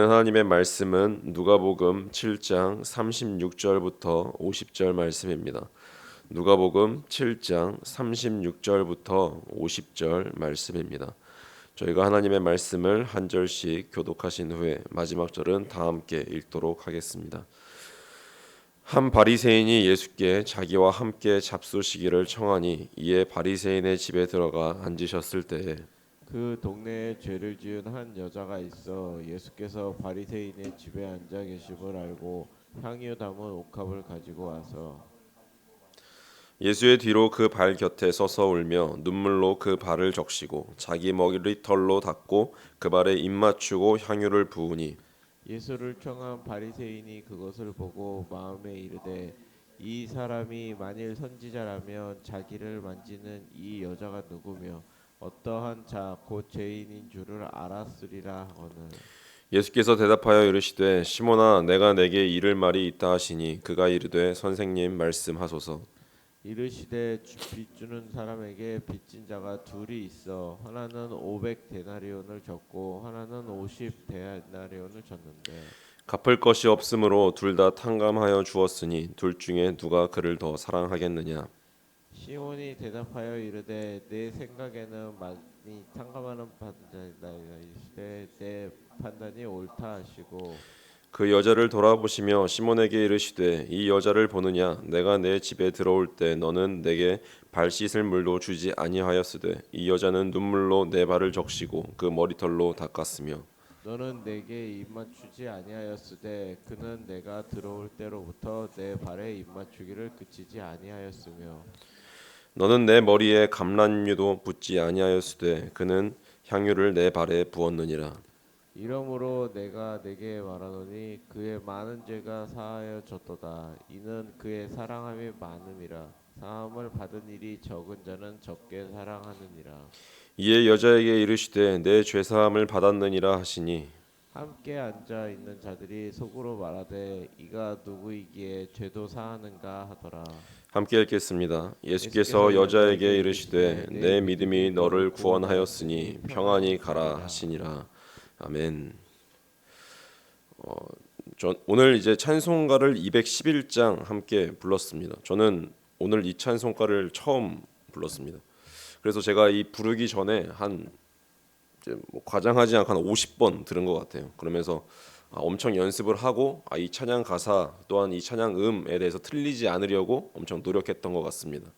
하나님의 말씀은 누가복음 7장 36절부터 50절 말씀입니다. 누가복음 7장 36절부터 50절 말씀입니다. 저희가 하나님의 말씀을 한 절씩 교독하신 후에 마지막 절은 다 함께 읽도록 하겠습니다. 한 바리새인이 예수께 자기와 함께 잡수시기를 청하니 이에 바리새인의 집에 들어가 앉으셨을 때에 그 동네에 죄를 지은 한 여자가 있어 예수께서 바리새인의 집에 앉아 계심을 알고 향유 담은 옥합을 가지고 와서 예수의 뒤로 그 발 곁에 서서 울며 눈물로 그 발을 적시고 자기 머리털로 닦고 그 발에 입 맞추고 향유를 부으니 예수를 청한 바리새인이 그것을 보고 마음에 이르되 이 사람이 만일 선지자라면 자기를 만지는 이 여자가 누구며 어떠한 자 곧 죄인인 줄을 알았으리라 하거늘. 예수께서 대답하여 이르시되 시몬아 내가 내게 이를 말이 있다 하시니 그가 이르되 선생님 말씀하소서. 이르시되 빚 주는 사람에게 빚진 자가 둘이 있어 하나는 500 데나리온을 졌고 하나는 50 데나리온을 졌는데 갚을 것이 없으므로 둘 다 탕감하여 주었으니 둘 중에 누가 그를 더 사랑하겠느냐. 시몬이 대답하여 이르되 내 생각에는 많이 탕감하는 판단이다. 이르시되 내 판단이 옳다 하시고 그 여자를 돌아보시며 시몬에게 이르시되 이 여자를 보느냐 내가 내 집에 들어올 때 너는 내게 발 씻을 물도 주지 아니하였으되 이 여자는 눈물로 내 발을 적시고 그 머리털로 닦았으며 너는 내게 입맞추지 아니하였으되 그는 내가 들어올 때로부터 내 발에 입맞추기를 그치지 아니하였으며 너는 내 머리에 감람유도 붓지 아니하였으되 그는 향유를 내 발에 부었느니라. 이러므로 내가 내게 말하노니 그의 많은 죄가 사하여졌도다. 이는 그의 사랑함이 많음이라. 사함을 받은 일이 적은 자는 적게 사랑하느니라. 이에 여자에게 이르시되 내 죄사함을 받았느니라 하시니 함께 앉아 있는 자들이 속으로 말하되 이가 누구이기에 죄도 사하는가 하더라. 함께 읽겠습니다. 예수께서 예수께서 여자에게 여자에게 이르시되 이르시되 내 내 믿음이 믿음이 너를 너를 구원하였으니 구원하였으니 평안히 평안히 가라 가니라. 하시니라. 아멘. 오늘 이제 찬송가를 211장 함께 불렀습니다. 저는 오늘 이 찬송가를 처음 불렀습니다. 그래서 제가 이 부르기 전에 한 이제 뭐 과장하지 않고 한 50번 들은 것 같아요. 그러면서 엄청 연습을 하고 이 찬양 가사 또한 이 찬양 음에 대해서 틀리지 않으려고 엄청 노력했던 것 같습니다.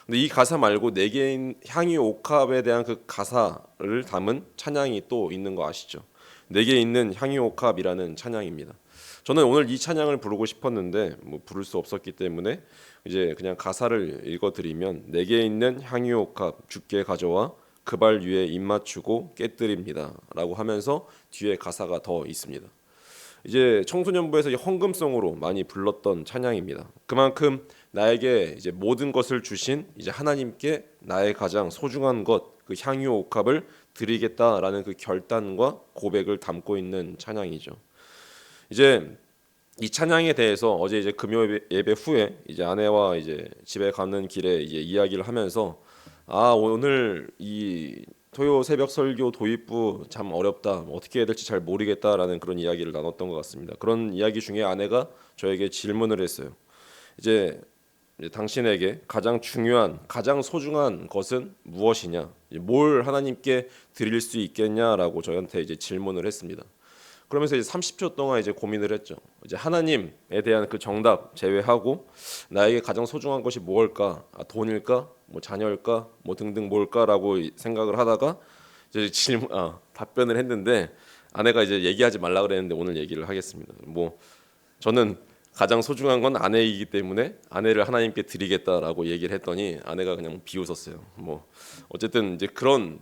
근데 이 가사 말고 네 개인 향유 옥합에 대한 그 가사를 담은 찬양이 또 있는 거 아시죠? 네 개 있는 향유 옥합이라는 찬양입니다. 저는 오늘 이 찬양을 부르고 싶었는데 뭐 부를 수 없었기 때문에 이제 그냥 가사를 읽어드리면 네 개 있는 향유 옥합 주께 가져와 그 발 위에 입 맞추고 깨뜨립니다라고 하면서 뒤에 가사가 더 있습니다. 이제 청소년부에서 헌금송으로 많이 불렀던 찬양입니다. 그만큼 나에게 이제 모든 것을 주신 이제 하나님께 나의 가장 소중한 것, 그 향유 옥합을 드리겠다라는 그 결단과 고백을 담고 있는 찬양이죠. 이제 이 찬양에 대해서 어제 이제 금요 예배 후에 이제 아내와 이제 집에 가는 길에 이제 이야기를 하면서 오늘 이 토요 새벽 설교 도입부 참 어렵다. 어떻게 해야 될지 잘 모르겠다라는 그런 이야기를 나눴던 것 같습니다. 그런 이야기 중에 아내가 저에게 질문을 했어요. 이제 당신에게 가장 중요한, 가장 소중한 것은 무엇이냐? 뭘 하나님께 드릴 수 있겠냐라고 저한테 이제 질문을 했습니다. 그러면서 이제 30초 동안 이제 고민을 했죠. 이제 하나님에 대한 그 정답 제외하고 나에게 가장 소중한 것이 무엇일까? 돈일까? 뭐 자녀일까? 뭐 등등 뭘까라고 생각을 하다가 이제 답변을 했는데 아내가 이제 얘기하지 말라 그랬는데 오늘 얘기를 하겠습니다. 뭐 저는 가장 소중한 건 아내이기 때문에 아내를 하나님께 드리겠다라고 얘기를 했더니 아내가 그냥 비웃었어요. 뭐 어쨌든 이제 그런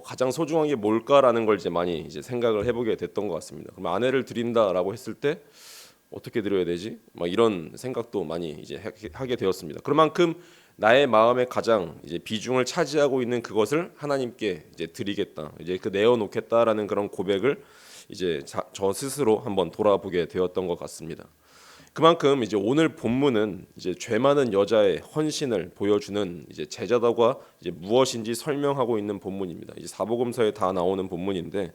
가장 소중한 게 뭘까라는 걸 이제 많이 이제 생각을 해보게 됐던 것 같습니다. 그럼 아내를 드린다라고 했을 때 어떻게 드려야 되지? 막 이런 생각도 많이 이제 하게 되었습니다. 그만큼 나의 마음에 가장 이제 비중을 차지하고 있는 그것을 하나님께 이제 드리겠다, 이제 그 내어놓겠다라는 그런 고백을 이제 저 스스로 한번 돌아보게 되었던 것 같습니다. 그만큼 이제 오늘 본문은 이제 죄 많은 여자의 헌신을 보여주는 이제 제자다가 이제 무엇인지 설명하고 있는 본문입니다. 이제 사복음서에 다 나오는 본문인데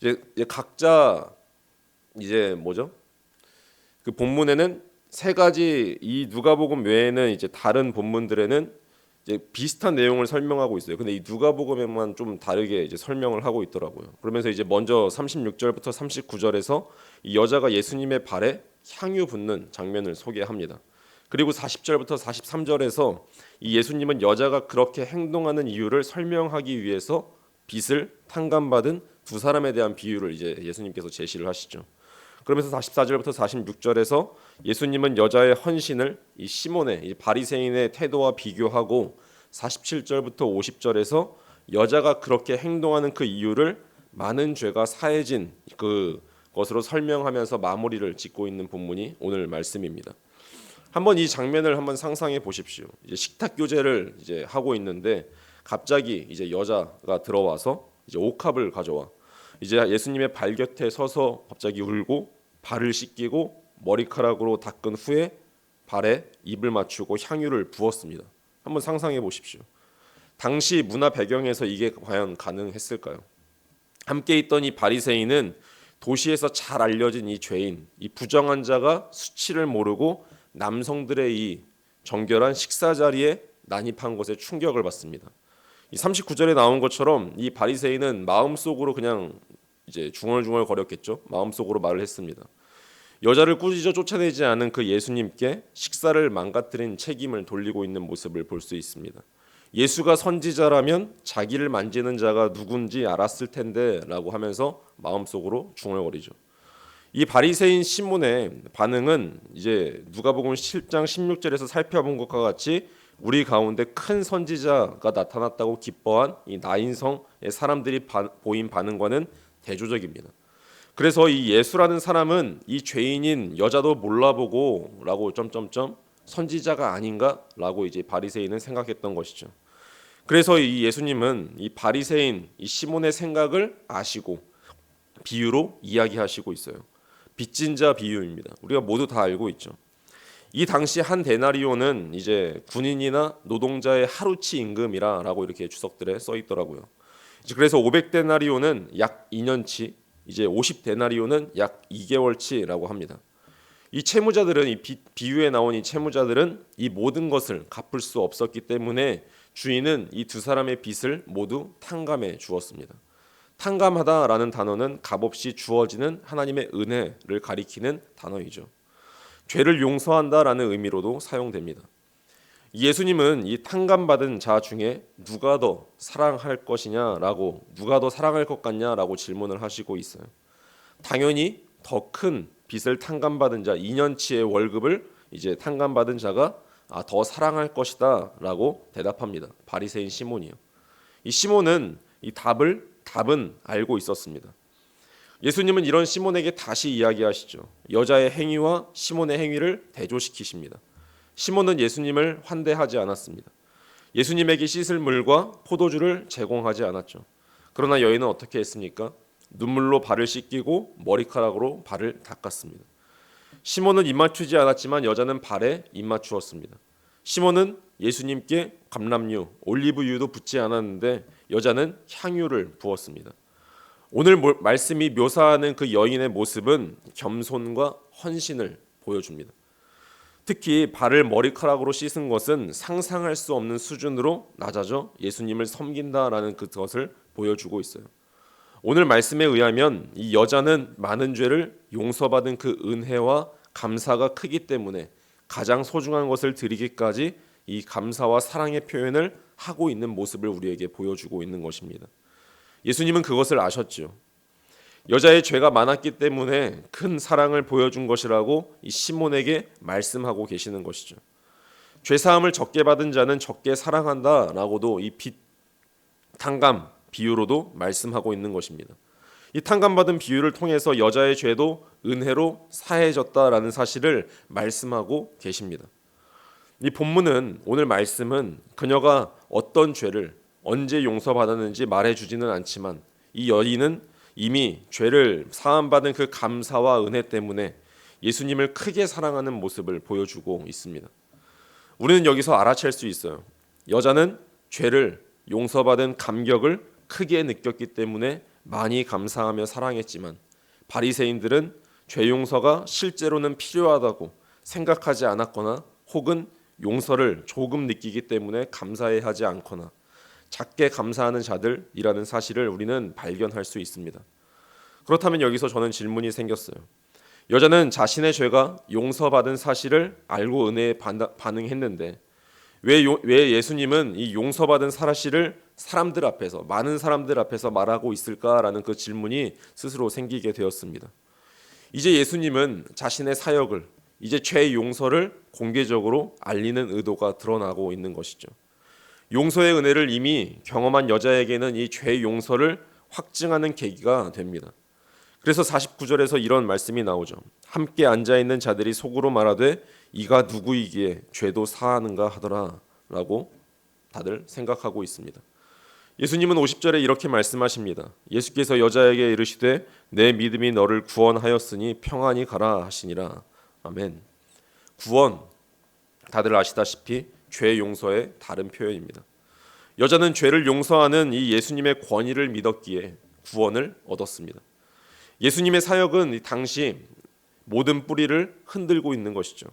이제 각자 이제 뭐죠? 그 본문에는 세 가지 이 누가복음 외에는 이제 다른 본문들에는 이제 비슷한 내용을 설명하고 있어요. 근데 이 누가복음에만 좀 다르게 이제 설명을 하고 있더라고요. 그러면서 이제 먼저 36절부터 39절에서 이 여자가 예수님의 발에 향유 붓는 장면을 소개합니다. 그리고 40절부터 43절에서 이 예수님은 여자가 그렇게 행동하는 이유를 설명하기 위해서 빚을 탕감받은 두 사람에 대한 비유를 이제 예수님께서 제시를 하시죠. 그러면서 44절부터 46절에서 예수님은 여자의 헌신을 이 시몬의 이 바리새인의 태도와 비교하고 47절부터 50절에서 여자가 그렇게 행동하는 그 이유를 많은 죄가 사해진 그것으로 설명하면서 마무리를 짓고 있는 본문이 오늘 말씀입니다. 한번 이 장면을 한번 상상해 보십시오. 이제 식탁 교제를 이제 하고 있는데 갑자기 이제 여자가 들어와서 이제 옥합을 가져와 이제 예수님의 발 곁에 서서 갑자기 울고 발을 씻기고 머리카락으로 닦은 후에 발에 입을 맞추고 향유를 부었습니다. 한번 상상해 보십시오. 당시 문화 배경에서 이게 과연 가능했을까요? 함께 있던 이 바리새인은 도시에서 잘 알려진 이 죄인, 이 부정한 자가 수치를 모르고 남성들의 이 정결한 식사 자리에 난입한 것에 충격을 받습니다. 이 39절에 나온 것처럼 이 바리새인은 마음속으로 그냥 이제 중얼중얼 거렸겠죠. 마음속으로 말을 했습니다. 여자를 꾸짖어 쫓아내지 않은 그 예수님께 식사를 망가뜨린 책임을 돌리고 있는 모습을 볼 수 있습니다. 예수가 선지자라면 자기를 만지는 자가 누군지 알았을 텐데라고 하면서 마음속으로 중얼거리죠. 이 바리새인 시몬의 반응은 이제 누가복음 7장 16절에서 살펴본 것과 같이 우리 가운데 큰 선지자가 나타났다고 기뻐한 이 나인성의 사람들이 보인 반응과는 대조적입니다. 그래서 이 예수라는 사람은 이 죄인인 여자도 몰라보고라고 점점점 선지자가 아닌가라고 이제 바리새인은 생각했던 것이죠. 그래서 이 예수님은 이 바리새인 이 시몬의 생각을 아시고 비유로 이야기하시고 있어요. 빚진 자 비유입니다. 우리가 모두 다 알고 있죠. 이 당시 한 데나리오는 이제 군인이나 노동자의 하루치 임금이라고 이렇게 주석들에 써 있더라고요. 그래서 500데나리오는 약 2년치, 이제 50데나리오는 약 2개월치라고 합니다. 이 채무자들은 이 비유에 나온 이 채무자들은 이 모든 것을 갚을 수 없었기 때문에 주인은 이 두 사람의 빚을 모두 탕감해 주었습니다. 탕감하다라는 단어는 값없이 주어지는 하나님의 은혜를 가리키는 단어이죠. 죄를 용서한다라는 의미로도 사용됩니다. 예수님은 이 탕감받은 자 중에 누가 더 사랑할 것이냐라고 누가 더 사랑할 것 같냐라고 질문을 하시고 있어요. 당연히 더 큰 빚을 탕감받은 자 2년치의 월급을 이제 탕감받은 자가 더 사랑할 것이다라고 대답합니다. 바리새인 시몬이요. 이 시몬은 이 답은 알고 있었습니다. 예수님은 이런 시몬에게 다시 이야기하시죠. 여자의 행위와 시몬의 행위를 대조시키십니다. 시몬은 예수님을 환대하지 않았습니다. 예수님에게 씻을 물과 포도주를 제공하지 않았죠. 그러나 여인은 어떻게 했습니까? 눈물로 발을 씻기고 머리카락으로 발을 닦았습니다. 시몬은 입맞추지 않았지만 여자는 발에 입맞추었습니다. 시몬은 예수님께 감람유, 올리브유도 붓지 않았는데 여자는 향유를 부었습니다. 오늘 말씀이 묘사하는 그 여인의 모습은 겸손과 헌신을 보여줍니다. 특히 발을 머리카락으로 씻은 것은 상상할 수 없는 수준으로 낮아져 예수님을 섬긴다라는 그것을 보여주고 있어요. 오늘 말씀에 의하면 이 여자는 많은 죄를 용서받은 그 은혜와 감사가 크기 때문에 가장 소중한 것을 드리기까지 이 감사와 사랑의 표현을 하고 있는 모습을 우리에게 보여주고 있는 것입니다. 예수님은 그것을 아셨죠. 여자의 죄가 많았기 때문에 큰 사랑을 보여준 것이라고 이 시몬에게 말씀하고 계시는 것이죠. 죄 사함을 적게 받은 자는 적게 사랑한다라고도 이 빚 탕감 비유로도 말씀하고 있는 것입니다. 이 탕감받은 비유를 통해서 여자의 죄도 은혜로 사해졌다라는 사실을 말씀하고 계십니다. 이 본문은 오늘 말씀은 그녀가 어떤 죄를 언제 용서받았는지 말해주지는 않지만 이 여인은 이미 죄를 사함받은 그 감사와 은혜 때문에 예수님을 크게 사랑하는 모습을 보여주고 있습니다. 우리는 여기서 알아챌 수 있어요. 여자는 죄를 용서받은 감격을 크게 느꼈기 때문에 많이 감사하며 사랑했지만 바리새인들은 죄 용서가 실제로는 필요하다고 생각하지 않았거나 혹은 용서를 조금 느끼기 때문에 감사해하지 않거나 작게 감사하는 자들이라는 사실을 우리는 발견할 수 있습니다. 그렇다면 여기서 저는 질문이 생겼어요. 여자는 자신의 죄가 용서받은 사실을 알고 은혜에 반응했는데 왜 예수님은 이 용서받은 사실을 사람들 앞에서, 많은 사람들 앞에서 말하고 있을까라는 그 질문이 스스로 생기게 되었습니다. 이제 예수님은 자신의 사역을, 이제 죄 용서를 공개적으로 알리는 의도가 드러나고 있는 것이죠. 용서의 은혜를 이미 경험한 여자에게는 이 죄 용서를 확증하는 계기가 됩니다. 그래서 49절에서 이런 말씀이 나오죠. 함께 앉아있는 자들이 속으로 말하되 이가 누구이기에 죄도 사하는가 하더라 라고 다들 생각하고 있습니다. 예수님은 50절에 이렇게 말씀하십니다. 예수께서 여자에게 이르시되 내 믿음이 너를 구원하였으니 평안히 가라 하시니라. 아멘. 구원, 다들 아시다시피 죄 용서의 다른 표현입니다. 여자는 죄를 용서하는 이 예수님의 권위를 믿었기에 구원을 얻었습니다. 예수님의 사역은 당시 모든 뿌리를 흔들고 있는 것이죠.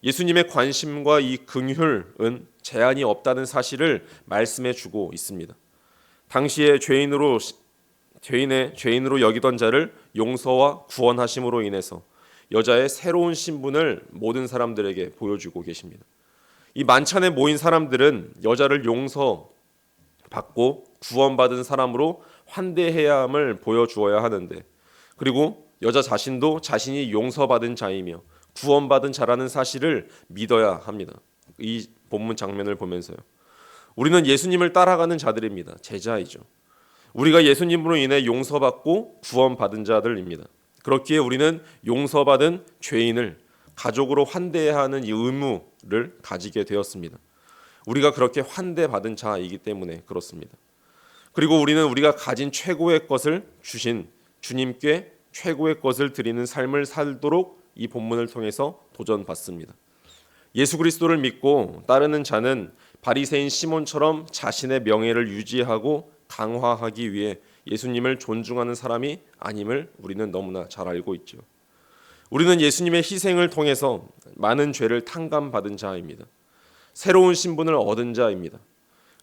예수님의 관심과 이 긍휼은 제한이 없다는 사실을 말씀해 주고 있습니다. 당시에 죄인으로 여기던 자를 용서와 구원하심으로 인해서 여자의 새로운 신분을 모든 사람들에게 보여주고 계십니다. 이 만찬에 모인 사람들은 여자를 용서받고 구원받은 사람으로 환대해야 함을 보여주어야 하는데, 그리고 여자 자신도 자신이 용서받은 자이며 구원받은 자라는 사실을 믿어야 합니다. 이 본문 장면을 보면서요. 우리는 예수님을 따라가는 자들입니다. 제자이죠. 우리가 예수님으로 인해 용서받고 구원받은 자들입니다. 그렇기에 우리는 용서받은 죄인을 가족으로 환대해야 하는 이 의무를 가지게 되었습니다. 우리가 그렇게 환대받은 자이기 때문에 그렇습니다. 그리고 우리는 우리가 가진 최고의 것을 주신 주님께 최고의 것을 드리는 삶을 살도록 이 본문을 통해서 도전받습니다. 예수 그리스도를 믿고 따르는 자는 바리새인 시몬처럼 자신의 명예를 유지하고 강화하기 위해 예수님을 존중하는 사람이 아님을 우리는 너무나 잘 알고 있죠. 우리는 예수님의 희생을 통해서 많은 죄를 탕감받은 자입니다. 새로운 신분을 얻은 자입니다.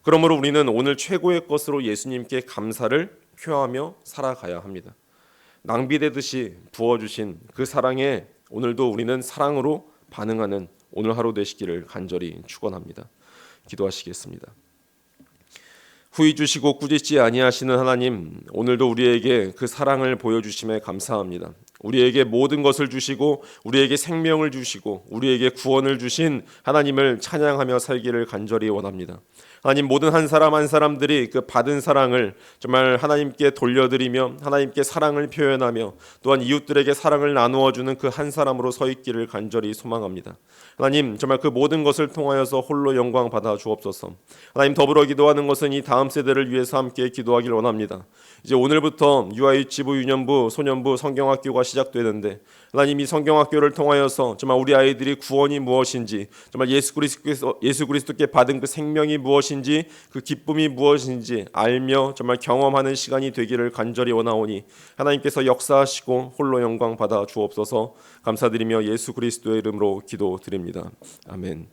그러므로 우리는 오늘 최고의 것으로 예수님께 감사를 표하며 살아가야 합니다. 낭비되듯이 부어주신 그 사랑에 오늘도 우리는 사랑으로 반응하는 오늘 하루 되시기를 간절히 축원합니다. 기도하시겠습니다. 후히 주시고 꾸짖지 아니하시는 하나님, 오늘도 우리에게 그 사랑을 보여주심에 감사합니다. 우리에게 모든 것을 주시고 우리에게 생명을 주시고 우리에게 구원을 주신 하나님을 찬양하며 살기를 간절히 원합니다. 하나님, 모든 한 사람 한 사람들이 그 받은 사랑을 정말 하나님께 돌려드리며 하나님께 사랑을 표현하며 또한 이웃들에게 사랑을 나누어주는 그 한 사람으로 서 있기를 간절히 소망합니다. 하나님, 정말 그 모든 것을 통하여서 홀로 영광 받아 주옵소서. 하나님, 더불어 기도하는 것은 이 다음 세대를 위해서 함께 기도하길 원합니다. 이제 오늘부터 유아유치부, 유년부, 소년부 성경학교가 시작되는데 하나님, 이 성경학교를 통하여서 정말 우리 아이들이 구원이 무엇인지, 정말 예수 그리스도께 받은 그 생명이 무엇인지, 그 기쁨이 무엇인지 알며 정말 경험하는 시간이 되기를 간절히 원하오니 하나님께서 역사하시고 홀로 영광 받아 주옵소서. 감사드리며 예수 그리스도의 이름으로 기도드립니다. 아멘.